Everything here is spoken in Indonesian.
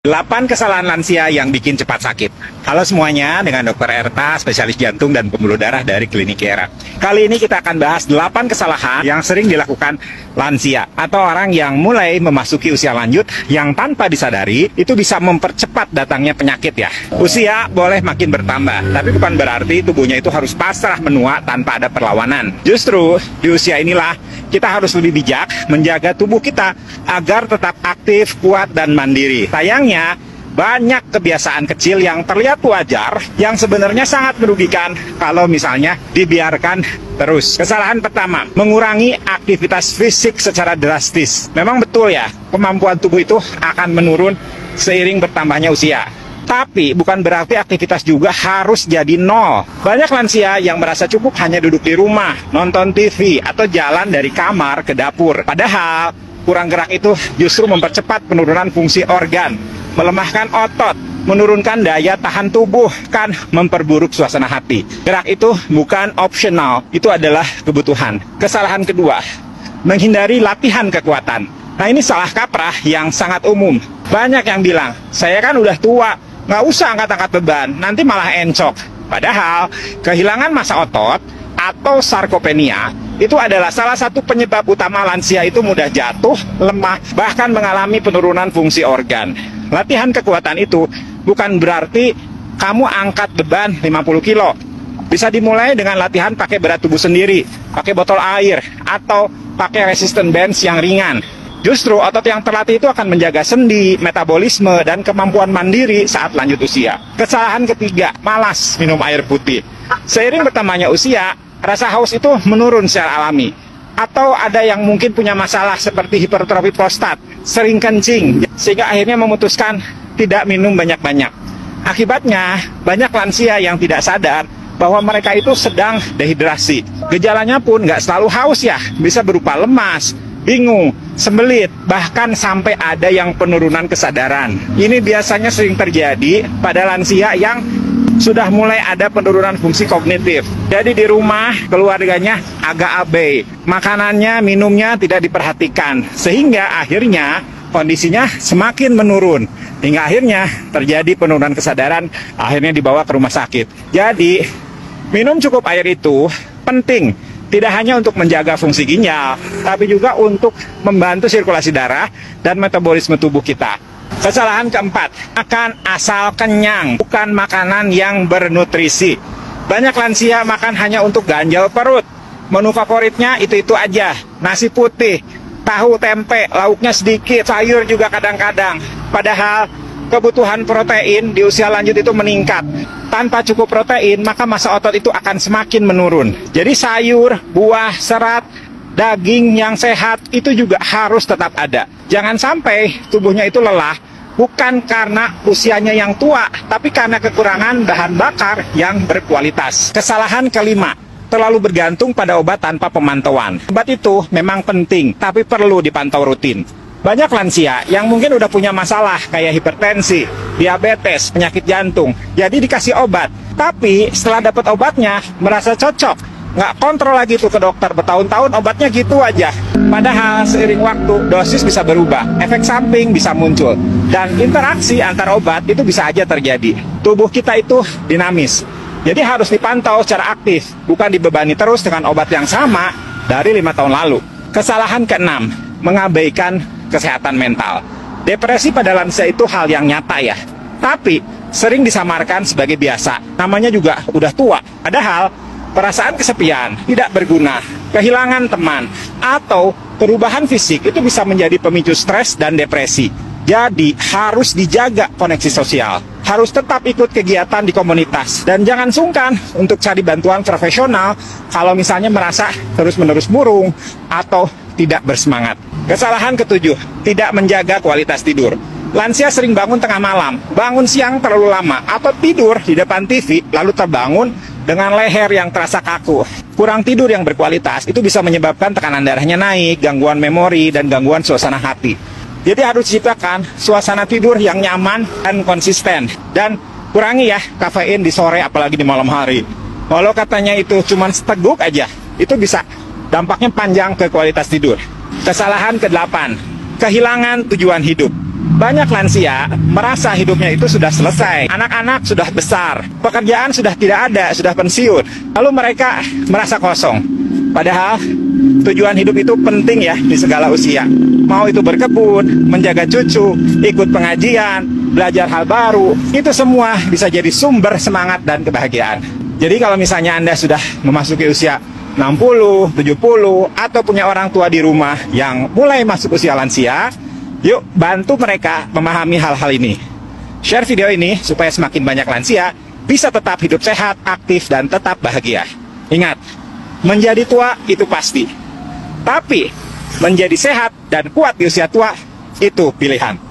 8 kesalahan lansia yang bikin cepat sakit. Halo semuanya, dengan Dr. Erta, spesialis jantung dan pembuluh darah dari Klinik Kiera. Kali ini kita akan bahas 8 kesalahan yang sering dilakukan lansia atau orang yang mulai memasuki usia lanjut yang tanpa disadari itu bisa mempercepat datangnya penyakit ya. Usia boleh makin bertambah, tapi bukan berarti tubuhnya itu harus pasrah menua tanpa ada perlawanan. Justru di usia inilah kita harus lebih bijak menjaga tubuh kita agar tetap aktif, kuat, dan mandiri. Sayangnya, banyak kebiasaan kecil yang terlihat wajar yang sebenarnya sangat merugikan kalau misalnya dibiarkan terus. Kesalahan pertama, mengurangi aktivitas fisik secara drastis. Memang betul ya, kemampuan tubuh itu akan menurun seiring bertambahnya usia. Tapi bukan berarti aktivitas juga harus jadi nol. Banyak lansia yang merasa cukup hanya duduk di rumah, nonton TV, atau jalan dari kamar ke dapur. Padahal kurang gerak itu justru mempercepat penurunan fungsi organ, melemahkan otot, menurunkan daya tahan tubuh, kan memperburuk suasana hati. Gerak itu bukan opsional, itu adalah kebutuhan. Kesalahan kedua, menghindari latihan kekuatan. Nah ini salah kaprah yang sangat umum. Banyak yang bilang, saya kan udah tua, nggak usah angkat-angkat beban, nanti malah encok. Padahal kehilangan massa otot atau sarkopenia itu adalah salah satu penyebab utama lansia itu mudah jatuh, lemah, bahkan mengalami penurunan fungsi organ. Latihan kekuatan itu bukan berarti kamu angkat beban 50 kilo. Bisa dimulai dengan latihan pakai berat tubuh sendiri, pakai botol air, atau pakai resistance bands yang ringan. Justru otot yang terlatih itu akan menjaga sendi, metabolisme, dan kemampuan mandiri saat lanjut usia. Kesalahan ketiga, malas minum air putih. Seiring bertambahnya usia, rasa haus itu menurun secara alami. Atau ada yang mungkin punya masalah seperti hipertrofi prostat, sering kencing, sehingga akhirnya memutuskan tidak minum banyak-banyak. Akibatnya, banyak lansia yang tidak sadar bahwa mereka itu sedang dehidrasi. Gejalanya pun nggak selalu haus ya, bisa berupa lemas, bingung, sembelit, bahkan sampai ada yang penurunan kesadaran. Ini biasanya sering terjadi pada lansia yang sudah mulai ada penurunan fungsi kognitif. Jadi di rumah keluarganya agak abai, makanannya, minumnya tidak diperhatikan, sehingga akhirnya kondisinya semakin menurun. Hingga akhirnya terjadi penurunan kesadaran, akhirnya dibawa ke rumah sakit. Jadi minum cukup air itu penting. Tidak hanya untuk menjaga fungsi ginjal, tapi juga untuk membantu sirkulasi darah dan metabolisme tubuh kita. Kesalahan keempat, makan asal kenyang, bukan makanan yang bernutrisi. Banyak lansia makan hanya untuk ganjal perut. Menu favoritnya itu-itu aja, nasi putih, tahu tempe, lauknya sedikit, sayur juga kadang-kadang. Padahal kebutuhan protein di usia lanjut itu meningkat. Tanpa cukup protein, maka massa otot itu akan semakin menurun. Jadi sayur, buah, serat, daging yang sehat itu juga harus tetap ada. Jangan sampai tubuhnya itu lelah, bukan karena usianya yang tua, tapi karena kekurangan bahan bakar yang berkualitas. Kesalahan kelima, terlalu bergantung pada obat tanpa pemantauan. Obat itu memang penting, tapi perlu dipantau rutin. Banyak lansia yang mungkin udah punya masalah kayak hipertensi, diabetes, penyakit jantung, jadi dikasih obat. Tapi setelah dapat obatnya, merasa cocok, nggak kontrol lagi tuh ke dokter, bertahun-tahun obatnya gitu aja. Padahal seiring waktu, dosis bisa berubah, efek samping bisa muncul, dan interaksi antar obat itu bisa aja terjadi. Tubuh kita itu dinamis, jadi harus dipantau secara aktif, bukan dibebani terus dengan obat yang sama dari 5 tahun lalu. Kesalahan keenam, mengabaikan kesehatan mental. Depresi pada lansia itu hal yang nyata ya, tapi sering disamarkan sebagai biasa. Namanya juga udah tua. Padahal perasaan kesepian, tidak berguna, kehilangan teman, atau perubahan fisik itu bisa menjadi pemicu stres dan depresi. Jadi harus dijaga koneksi sosial, harus tetap ikut kegiatan di komunitas, dan jangan sungkan untuk cari bantuan profesional kalau misalnya merasa terus-menerus murung atau tidak bersemangat. Kesalahan ketujuh, tidak menjaga kualitas tidur. Lansia sering bangun tengah malam, bangun siang terlalu lama, atau tidur di depan TV lalu terbangun dengan leher yang terasa kaku. Kurang tidur yang berkualitas itu bisa menyebabkan tekanan darahnya naik, gangguan memori, dan gangguan suasana hati. Jadi harus diciptakan suasana tidur yang nyaman dan konsisten. Dan kurangi ya kafein di sore apalagi di malam hari. Walau katanya itu cuma seteguk aja, itu bisa dampaknya panjang ke kualitas tidur. Kesalahan ke-8, kehilangan tujuan hidup. Banyak lansia merasa hidupnya itu sudah selesai. Anak-anak sudah besar, pekerjaan sudah tidak ada, sudah pensiun. Lalu mereka merasa kosong. Padahal tujuan hidup itu penting ya di segala usia. Mau itu berkebun, menjaga cucu, ikut pengajian, belajar hal baru, itu semua bisa jadi sumber semangat dan kebahagiaan. Jadi kalau misalnya Anda sudah memasuki usia 60, 70, atau punya orang tua di rumah yang mulai masuk usia lansia, yuk bantu mereka memahami hal-hal ini. Share video ini supaya semakin banyak lansia bisa tetap hidup sehat, aktif, dan tetap bahagia. Ingat, menjadi tua itu pasti. Tapi menjadi sehat dan kuat di usia tua itu pilihan.